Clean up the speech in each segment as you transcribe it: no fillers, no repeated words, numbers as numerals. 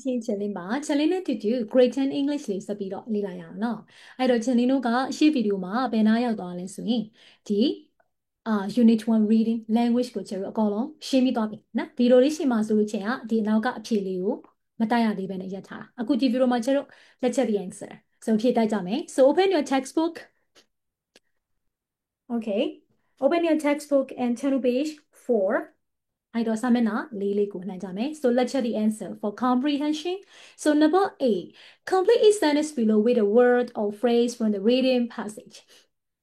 ချင်းချင်လေးမှာချင်လေးနဲ့တူတူ Grade 10 English လေးဆက်ပြီးတော့လေ့လာရအောင်နော်အဲ့တော့ချင်လေးတို့ကရှေ့ဗီဒီယိုမှာဘယ်နားရောက်သွားလဲဆိုရင်ဒီUnit 1 Reading Language ကိုကျွန်တော်အကုန်လုံးရှင်းပြီးသွားပြီနော်ဗီဒီယိုလေးရှင်းမှာဆိုလို့ချင်းကဒီနောက်ကအဖြေလေးကိုမတိုက်ရသေးပဲနဲ့ရက်ထားတာအခုဒီဗီဒီယိုမှာကျွန်တော်လက်ချက် the answer so ဖြေတိုက်ကြမယ် so open your textbook okay open your textbook and turn to page 4အဲ့တော့စာမျက်နှာလေးလေးကိုနှိုင်းကြမယ် so let's check the answer for comprehension so number 8 complete each sentence below with a word or phrase from the reading passage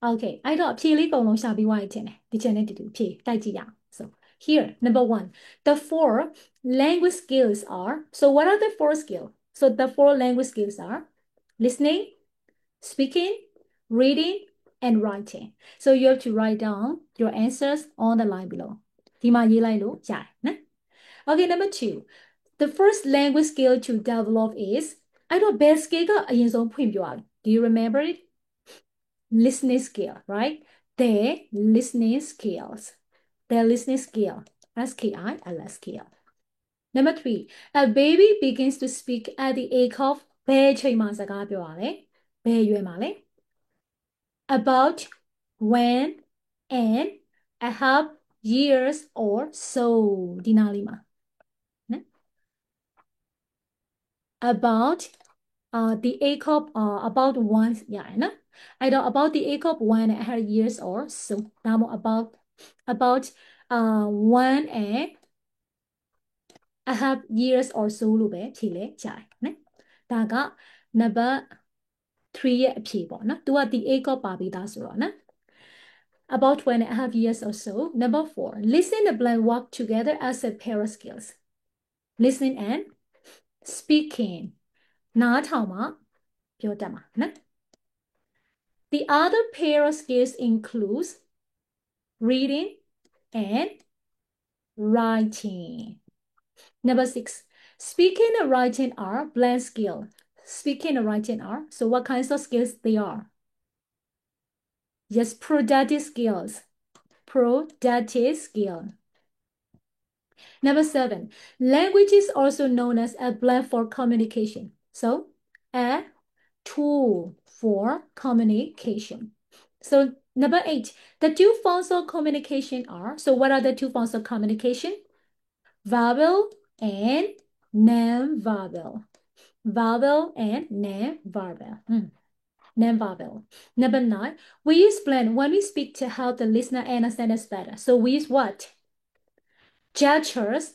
okay အဲ့တော့အဖြေလေးပုံလုံးရှာပြီးွားရခြင်းတယ်ဒီချက်နဲ့တူတူဖြေတိုက်ကြည့်ရအောင် so here number 1 the four language skills are so what are the four skills so the four language skills are listening speaking reading and writing so you have to write down your answers on the line below ဒီမှာရေးလိုက်လို့ရတယ်နော် okay number 2 the first language skill to develop is အဲ့တော့ best skill ကအရင်ဆုံးဖွင့်ပြရအောင် do you remember it listening skill right their listening skills their listening skill S-K-I-L-S skill number 3 a baby begins to speak at the age of ဘယ်အချိန်မှာစကားပြောရလဲဘယ်အရွယ်မှာလဲ about when and a half years or so ဒီနားလေးမှာနော် about the age of about one ရတယ်နော်အဲ့တော့ about the age of 1 and a half years or so ဒါမှမဟုတ် about 1 and a half years or so လို့ပဲဖြေလဲကြားတယ်နော်ဒါက number 3ရဲ့အဖြေပေါ့နော်သူက the age of ပါပြီးသားဆိုတော့နော်about 1 and a half years or so number 4 listen and blank work together as a pair of skills listening and speaking နားထောင်မှပြောတတ်မှာနော် the other pair of skills includes reading and writing number 6 speaking and writing are blank skills speaking and writing are so what kinds of skills they are yes productive skills productive skill number 7 language is also known as a blank for communication so a tool for communication so number 8 the two forms of communication are so what are the two forms of communication verbal and non-verbal verbal and non-verbal non-verbal number 9 we use blank when we speak to help the listener understand us better so we use what gestures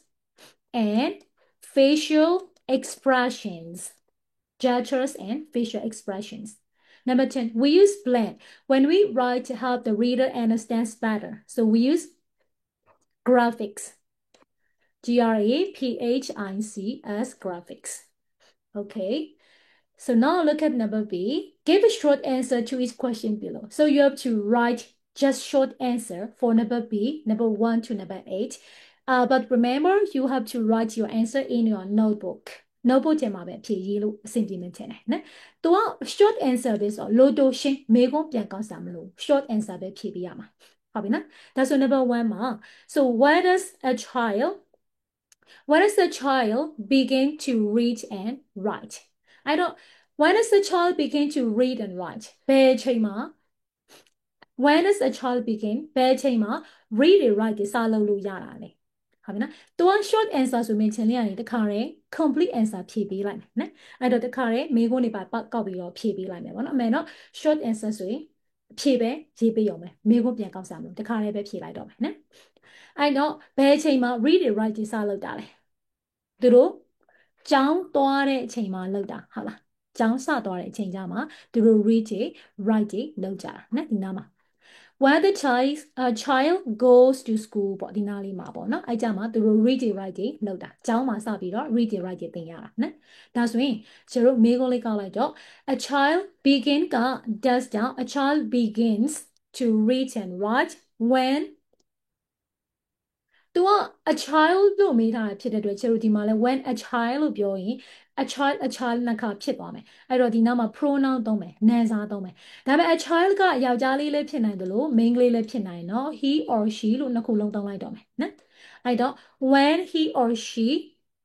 and facial expressions gestures and facial expressions number 10 we use blank when we write to help the reader understand better so we use graphics graphics graphics okay so now look at number B give a short answer to each question below so you have to write just short answer for number B number 1 to number 8 but remember you have to write your answer in your notebook notebook ထဲမှာပဲဖြည့်ရေးလို့အဆင်ပြေနေတယ်နော်။ तू က short answer ပဲဆိုတော့လိုတိုရှင်းမေကုန်းပြန်ကောက်စားမလို့ short answer ပဲဖြည့်ပေးရမှာ။ဟုတ်ပြီနော်။ဒါဆို number 1မှာ so where does a child begin to read and write အဲ့တော့ when does a child begin to read and write ဘယ်အချိန်မှာ when does a child begin ဘယ်အချိန်မှာ read and write တွေစလုပ်လို့ရတာလဲဟုတ်ပြီနော်။ तू short answer ဆိုမြင်ချင်လေးရတယ်တခါတည်း complete answer ဖြည့်ပေးလိုက်မယ်နော်။အဲ့တော့တခါတည်းမေးခွန်းတွေပါကောက်ပြီးတော့ဖြည့်ပေးလိုက်မယ်ပေါ့နော်။အမေနော် short answer ဆိုရင်ဖြည့်ပဲရေးပေးရုံပဲမေးခွန်းပြန်ကောက်စားမလို့တခါတည်းပဲဖြည့်လိုက်တော့မယ်နော်။အဲ့တော့ဘယ်အချိန်မှာ read and write တွေစလုပ်တာလဲ။သူတို့ကျောင်းသွားတဲ့အချိန်မှာလုပ်တာဟုတ်လား။ကျောင်းစသွားတဲ့အချိန်ကြမှာသူတို့ read တွေ write တွေလုပ်ကြတာနော်ဒီနားမှာwhen the child goes to school ပေါ့ဒီနားလေးမှာပေါ့နော်အဲ့ကြမှာသူတို့ read တွေ write တွေလုပ်တာကျောင်းမှာစပြီးတော့ read တွေ write တွေသင်ရတာနော်ဒါဆိုရင်ကျတို့မေးခွန်းလေးကောက်လိုက်တော့ a child begin က does ကြောင့် a child begins to read and write when သူက a child လို့မေးထားတာဖြစ်တဲ့အတွက်ကျတို့ဒီမှာလဲ when a child လို့ပြောရင် a child နှစ်ခါဖြစ်သွားမယ်အဲ့တော့ဒီနောက်မှာ pronoun သုံးမယ်နာမ်စာသုံးမယ်ဒါပေမဲ့ a child ကယောက်ျားလေးလည်းဖြစ်နိုင်တယ်လို့မိန်းကလေးလည်းဖြစ်နိုင်နော် he or she လို့နှစ်ခုလုံးသုံးလိုက်တော့မယ်နော်အဲ့တော့ when he or she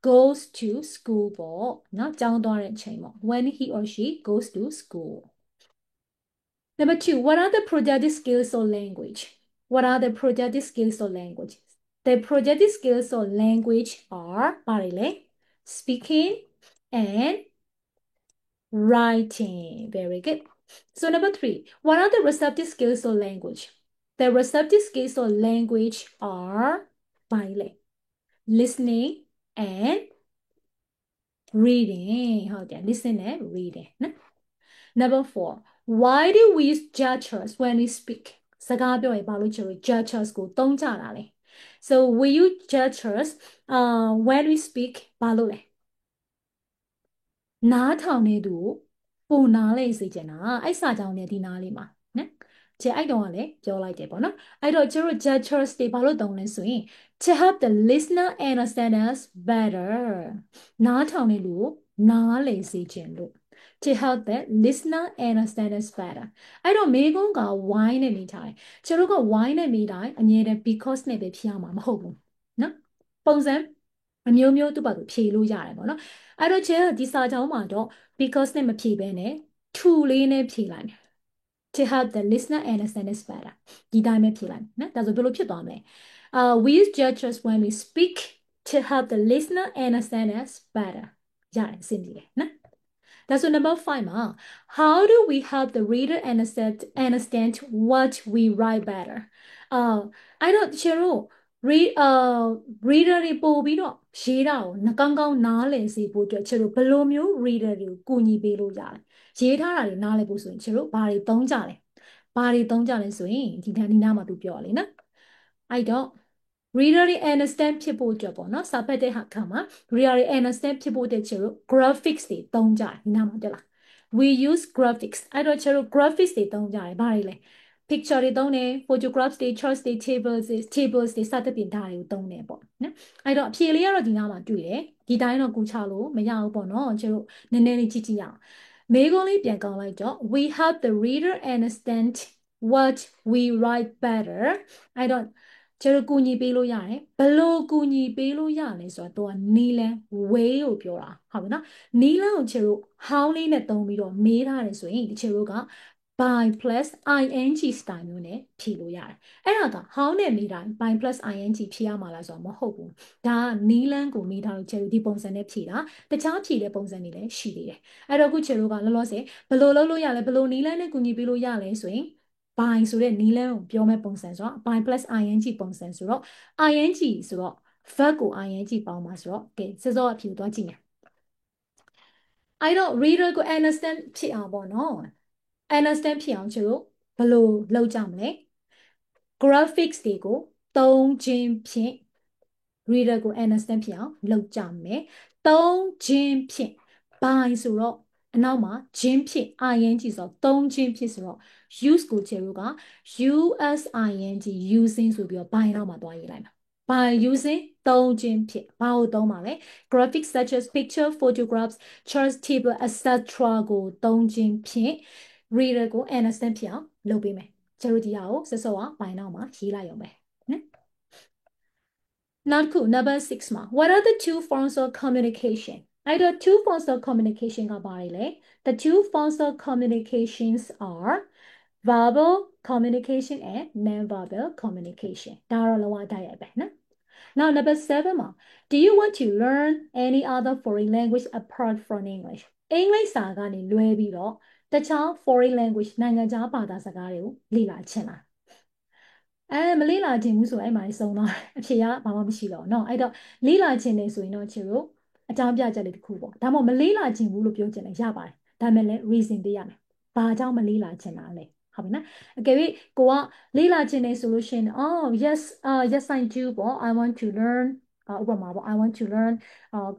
goes to school ပေါ့နော်ကျောင်းသွားတဲ့အချိန်ပေါ့ when he or she goes to school Number 2 what are the projected skills or language what are the projected skills or language the projected skills or language are ပါတယ်လေ speaking and writing very good so number 3 what are the receptive skills or language the receptive skills or language are ပါတယ်လေ listening and reading ဟုတ်တယ် listen and reading နော် number 4 why do we use gestures when we speak စကားပြောရင်ဘာလို့ကျတော့ gestures ကိုသုံးကြတာလဲ so we use gestures when we speak ဘာလို့လဲနားထောင်နေသူကိုနားလေစေချင်တာအဲ့စာကြောင်းနဲ့ဒီနားလေးမှာနော်ကျအဲ့တော့ကလည်းပြောလိုက်တယ်ပေါ့နော်အဲ့တော့ကျတို့ gestures တွေဘာလို့သုံးလဲဆိုရင် to help the listener understand us better နားထောင်နေလူကိုနားလေစေချင်လို့ to help the listener understand us better အဲ့တော့မေကုန်းက why နဲ့မိထားတယ်ကျတို့က why နဲ့မိတိုင်းအမြဲတမ်း because နဲ့ပဲဖြေရမှာမဟုတ်ဘူးနော်ပုံစံအမျိုးမျိုးသူ့ဘာသူဖြေလို့ရတယ်ပေါ့နော်အဲ့တော့ကျဒီစာကြောင်းမှာတော့ because နဲ့မဖြေဘဲနဲ့ to လေးနဲ့ဖြေလိုက်မယ် to help the listener understand us better ဒီတိုင်းပဲဖြေလိုက်မယ်နော်ဒါဆိုဘယ်လိုဖြစ်သွားမလဲwe use gestures when we speak to help the listener understand us better ရတယ်အဆင်ပြေတယ်နော်That's number 5 မှာ how do we help the reader understand what we write better အဲ့တော့ကျတို့ reader တွေပို့ပြီးတော့ရေးတာကိုကောင်းကောင်းနားလည်စေဖို့အတွက်ကျတို့ဘယ်လိုမျိုး reader တွေကိုကူညီပေးလို့ရလဲရေးထားတာတွေနားလည်ဖို့ဆိုရင်ကျတို့ဘာတွေသုံးကြလဲဘာတွေသုံးကြလဲဆိုရင်ဒီနားမှာသူပြောရလေနော်အဲ့တော့ reader တွေ understand ဖြစ်ဖို့အတွက်ပေါ့နော်စာဖတ်တဲ့အခါမှာ reader တွေ understand ဖြစ်ဖို့အတွက်ကျတို့ graphics တွေသုံးကြတယ်ဒီနားမှာတက်လား we use graphics အဲ့တော့ကျတို့ graphics တွေသုံးကြတယ်ဘာတွေလဲ picture တွေသုံးတယ် photographs တွေ charts တွေ tables တွေစသဖြင့်ဒါတွေကိုသုံးတယ်ပေါ့နော်အဲ့တော့အဖြေလေးကတော့ဒီနားမှာတွေ့တယ်ဒီတိုင်းတော့ကူချလို့မရဘူးပေါ့နော်ကျတို့နည်းနည်းလေးကြည့်ကြည့်ရအောင်မေးခွန်းလေးပြန်ကောင်းလိုက်တော့ we help the reader understand what we write better အဲ့တော့ကျတို့ကူညီပေးလို့ရတယ်ဘလို့ကူညီပေးလို့ရလဲဆိုတော့နီလန် way ကိုပြောတာဟုတ်ပြီနော်နီလန်ကိုကျတို့ how လေးနဲ့သုံးပြီးတော့မေးထားတယ်ဆိုရင်ဒီကျတို့က by plus ing style မျိုးနဲ့ဖြေလို့ရတယ်အဲ့ဒါက how နဲ့မေးတိုင်း by plus ing ဖြေရမှာလားဆိုတော့မဟုတ်ဘူးဒါကနီလန်ကိုမေးထားလို့ကျတို့ဒီပုံစံနဲ့ဖြေတာတခြားဖြေတဲ့ပုံစံတွေလည်းရှိသေးတယ်အဲ့တော့ခုကျတို့ကလောလောဆယ်ဘလို့လုပ်လို့ရလဲဘလို့နီလန်နဲ့ကူညီပေးလို့ရလဲဆိုရင် by ဆိုတဲ့နီလန်းကိုပြောမဲ့ပုံစံဆိုတော့ by plus ing ပုံစံဆိုတော့ ing ဆိုတော့ verb ကို ing ပေါင်းပါဆိုတော့ကဲစေစောအဖြူသွားကြည့်မယ်အဲ့တော့ reader ကို understand ဖြစ်အောင်ပေါ့နော် understand ဖြစ်အောင်ကျတို့ဘယ်လိုလုပ်ကြမလဲ graphics တွေကိုသုံးခြင်းဖြင့် reader ကို understand ဖြစ်အောင်လုပ်ကြမယ်သုံးခြင်းဖြင့် by ဆိုတော့အနောက်မှာခြင်းဖြင့် ing ဆိုတော့သုံးခြင်းဖြင့်ဆိုတော့ use ကိုကျတို့က using using ဆိုပြီးတော့ by နောက်မှာသွားရေးလိုက်မှာ by using သုံးခြင်းဖြင့်ဘာကိုသုံးပါလဲ graphics such as picture photographs charts table etc ကိုသုံးခြင်းဖြင့် reader ကို understand ဖြစ်အောင်လုပ်ပေးမယ်ကျတို့ဒီဟာကိုစစောက by နောက်မှာရေးလိုက်ရုံပဲနော်နောက်တစ်ခု number 6မှာ what are the two forms of communication အဲ့တော့ two forms of communication ကဘာတွေလဲ the two forms of communications are verbal communication and non-verbal communication ဒါတော့လောကတိုက်ရိုက်ပဲနော် now number 7မှာ do you want to learn any other foreign language apart from English အင်္ဂလိပ်စာကနေလွဲပြီးတော့တခြား foreign language နိုင်ငံခြားဘာသာစကားတွေကိုလေ့လာချင်လားမလေးလာခြင်းဘူးဆိုအဲ့မှာစုံသွားအဖြေကဘာမှမရှိတော့เนาะအဲ့တော့လေးလာခြင်းနေဆိုရင်တော့ချင်တို့အကြောင်းပြချက်လေးတစ်ခုပေါ့ဒါမှမဟုတ်မလေးလာခြင်းဘူးလို့ပြောချင်တယ်ရပါတယ်ဒါပေမဲ့လည်း reason ပေးရမယ်ဘာကြောင့်မလေးလာခြင်းတာလဲဟုတ်ပြီနော်အကယ်၍ကိုကလေးလာခြင်းနေဆိုလို့ရှိရင် oh yes yes I do ပေါ့ I want to learn ဥပမာပေါ့ I want to learn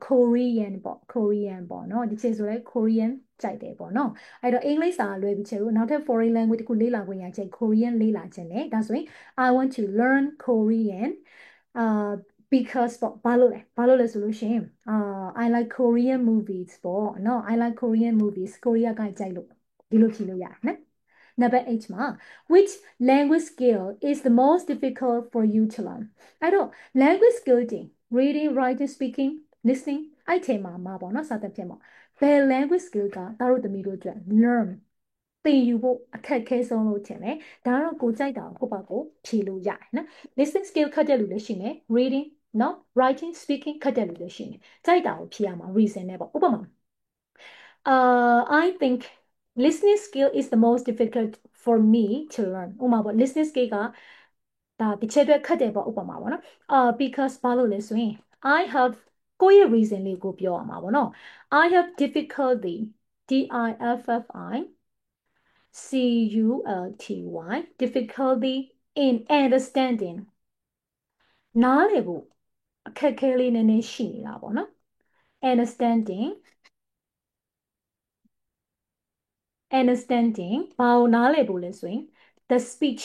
Korean ပေါ့ Korean ပေါ့เนาะဒီချိန်ဆိုလဲ Korean ကြိုက်တယ်ပေါ့เนาะအဲ့တော့အင်္ဂလိပ်စာလွဲပြီးချေတို့နောက်ထပ် foreign language တခုလေ့လာခွင့်ရချက် Korean လေ့လာခြင်းနဲ့ဒါဆိုရင် I want to learn Korean because ပေါ့ဘာလို့လဲဆိုလို့ရှိရင်I like Korean movies ပေါ့เนาะ I like Korean movies Korea ကကြိုက်လို့ဒီလိုဖြေလို့ရတယ်နော် Number 8မှာ which language skill is the most difficult for you to learn အဲ့တော့ language skill တွေ reading writing speaking listening အဲ့ထဲမှာပေါ့နော်စသဖြင့်ပေါ့ဘယ် language skill ကသားတို့သမီးတို့အတွက် learn သင်ယူဖို့အခက်ခဲဆုံးလို့ထင်တယ်ဒါကတော့ကိုကြိုက်တာကိုပေါ့ကိုဖြေလို့ရတယ်နော် listening skill ခက်တဲ့လူလည်းရှိမယ် reading နော် writing speaking ခက်တဲ့လူလည်းရှိမယ်ကြိုက်တာကိုဖြေရမှာ reason နဲ့ပေါ့ဥပမာI think listening skill is the most difficult for me to learn ဥပမာပေါ့ listening skill ကဒါတစ်ချက်အတွက်ခက်တယ်ပေါ့ဥပမာပေါ့နော်because ဘာလို့လဲဆိုရင် I have ကိုယ့်ရဲ့ reason လေးကိုပြောရမှာပေါ့နော် I have difficulty difficulty difficulty in understanding နားလည်ဖို့အခက်ခဲလေးနည်းနည်းရှိနေတာပေါ့နော် understanding ဘာကိုနားလည်ဖို့လဲဆိုရင် the speech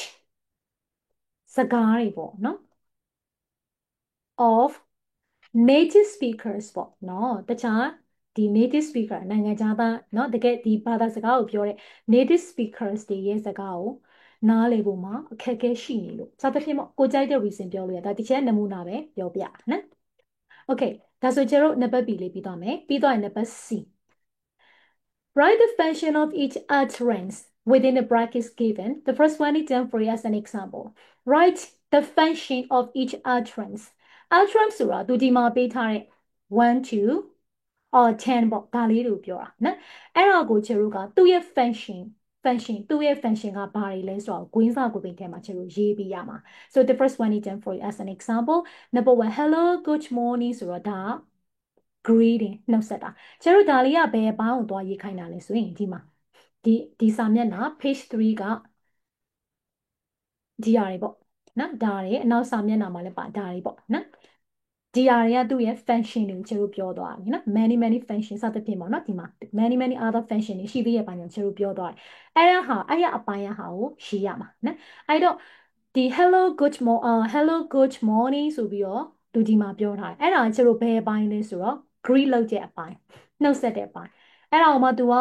စကားတွေပေါ့နော် of native speakers ပေါ့နော်တခြားဒီ native speaker နိုင်ငံခြားသားเนาะတကယ်ဒီဘာသာစကားကိုပြောတဲ့ native speakers တွေရဲ့စကားကိုနားလည်ဖို့မှာအခက်အခဲရှိနေလို့စသဖြင့်ပေါ့ကိုကြိုက်တဲ့ reason ပြောလို့ရဒါတစ်ချက်နမူနာပဲပြောပြနော် okay ဒါဆိုကျတော့နံပါတ် B လေးပြီးသွားမယ်ပြီးသွားရင်နံပါတ် C Write the function of each utterance within the brackets given. The first one is done for you as an example. Write the function of each utterance. Utterance ဆိုတာသူဒီမှာပေးထားတဲ့1 2 or 10ပေါ့ဒါလေးကိုပြောတာနော်အဲ့တော့ကိုချေတို့ကသူ့ရဲ့ function သူ့ရဲ့ function ကဘာတွေလဲဆိုတော့ဂွင်းစာကိုပင်ထဲမှာချေတို့ရေးပေးရမှာ so the first one is done for you as an example number 1 hello good morning ဆိုတော့ဒါ greeting နှုတ်ဆက်တာချေတို့ဒါလေးကဘယ်ဘောင်းကိုသွားရေးခိုင်းတာလဲဆိုရင်ဒီမှာဒီစာမျက်နှာ page 3ကဒီຢာတွေပေါ့နော်ဒါတွေအနောက်စာမျက်နှာမှာလည်းပါဒါတွေပေါ့နော်ဒီຢာတွေကသူ့ရဲ့ function တွေကိုကျတို့ပြောသွားပြီနော် many function စသဖြင့်ပေါ့နော်ဒီမှာ many other function တွေရှိသေးရဲ့ပိုင်းကိုကျတို့ပြောသွားတယ်အဲ့ရအပိုင်းရဟာကိုရေးရမှာနော်အဲ့တော့ဒီ hello good morning ဆိုပြီးတော့သူဒီမှာပြောထားတယ်အဲ့ဒါကျတို့ဘယ်အပိုင်းလဲဆိုတော့ greet လုပ်တဲ့အပိုင်းနှုတ်ဆက်တဲ့အပိုင်းအဲ့ဒါကိုမှ तू က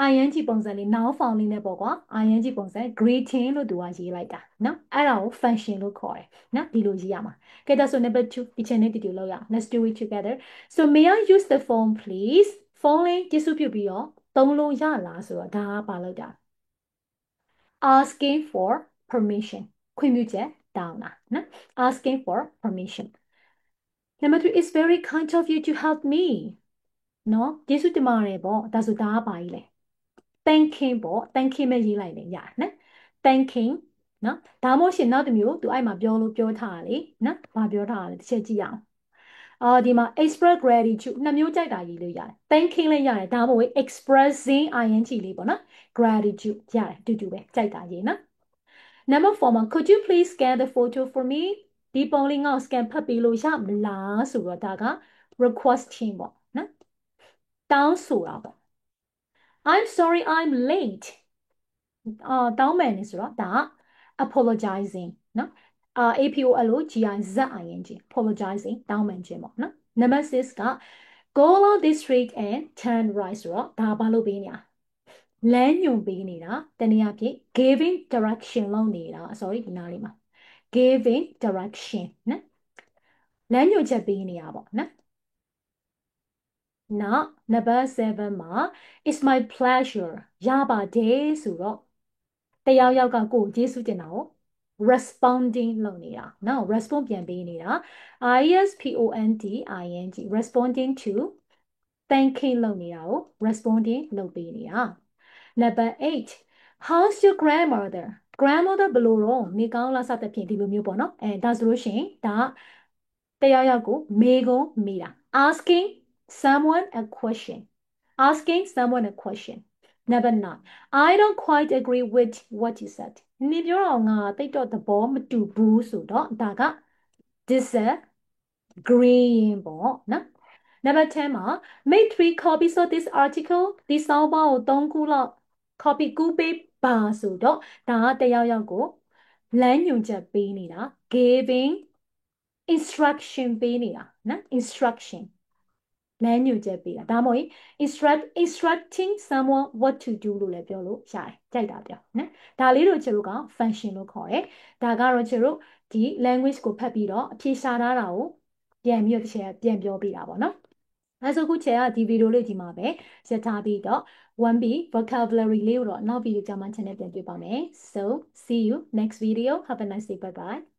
ing ပုံစံလေး noun form လေးနဲ့ပေါ့ကွာ ing ပုံစံ greeting လို့ तू ကရေးလိုက်တာနော်အဲ့ဒါကို function လို့ခေါ်တယ်နော်ဒီလိုရေးရမှာကဲဒါဆို number 2ဒီချက်နဲ့တူတူလောက်ရအောင် let's do it together so may I use the phone please phone လေးကျေးဇူးပြုပြီးတော့သုံးလို့ရလားဆိုတော့ဒါကဘာလို့တာ asking for permission ခွင့်ပြုချက်တောင်းတာနော် asking for permission number 3 it's very kind of you to help me နော်ကျေးဇူးတင်ပါတယ်ပေါ့ဒါဆိုဒါကဘာကြီးလဲ thanking ပေါ့ thanking ပဲရေးလိုက်လေရနော် thanking နော်ဒါမှမဟုတ်ရှင်နောက်တစ်မျိုးသူအဲ့မှာပြောထားတာလေနော်ဘာပြောထားတာလဲတစ်ချက်ကြည့်ရအောင်ဒီမှာ express gratitude နှစ်မျိုးကြိုက်တာရေးလို့ရတယ် thanking လည်းရတယ်ဒါမှမဟုတ် expressing ing လေးပေါ့နော် gratitude ရတယ်တူတူပဲကြိုက်တာရေးနော် number 4မှာ could you please scan the photo for me ဒီပုံလေးငါ့ကို scan ဖတ်ပေးလို့ရမလားဆိုတော့ဒါက requesting ပေါ့နော်တောင်းဆိုတာပေါ့ I'm sorry I'm late တောင်းမယ်နေဆိုတော့ဒါ apologizing နော် apologizing apologizing တောင်းပန်ခြင်းပေါ့နော် number 6က go along this street and turn right ဆိုတော့ဒါဘာလို့ပေးနေတာလမ်းညွှန်ပေးနေတာတနည်းအားဖြင့် giving direction လုပ်နေတာ sorry ဒီနားလေးမှာ giving direction နော်လမ်းညွှန်ချက်ပေးနေတာပေါ့နော်နောက် number 7မှာ it's my pleasure ရပါတယ်ဆိုတော့တယောက်ယောက်ကကိုယ်ကျေးဇူးတင်တာကို responding လုပ်နေတာနော် respond ပြန်ပေးနေတာ responding to thanking လုပ်နေတာကို responding လုပ်ပေးနေတာ number 8 how's your grandmother ဘယ်လိုတော့နေကောင်းလားစသဖြင့်ဒီလိုမျိုးပေါ့နော်ဒါဆိုလို့ရှိရင်ဒါတယောက်ယောက်ကိုမေးခွန်းမေးတာ asking someone a question number 9 I don't quite agree with what you said နေပြောတော့ငါတိတ်တော့သဘောမတူဘူးဆိုတော့ဒါက disagreeing ပေါ့နော် number 10မှာ make 3 copies of this article ဒီစောင်းပါကို3ခုလောက် copy ကူးပေးပါဆိုတော့ဒါကတယောက်ယောက်ကိုလမ်းညွှန်ချက်ပေးနေတာ giving instruction ပေးနေတာနော် instruction လမ်းညွှန်ချက်ပေးတာဒါမှမဟုတ် instructing someone what to do လို့လည်းပြောလို့ရတယ်ကြိုက်တာပြောနော်ဒါလေးတို့ကျတို့က function လို့ခေါ်တယ်ဒါကတော့ကျတို့ဒီ language ကိုဖတ်ပြီးတော့အဖြေရှာထားတာကိုပြန်ပြီးတော့တစ်ချက်ပြန်ပြောပြတာပေါ့နော် အဲဆိုခုချေကဒီဗီဒီယိုလေးဒီမှာပဲရပ်ထားပြီးတော့ 1B vocabulary လေးကိုတော့နောက်ဗီဒီယိုကြမှာ channel ပြန်တွေ့ပါမယ် so see you next video have a nice day bye bye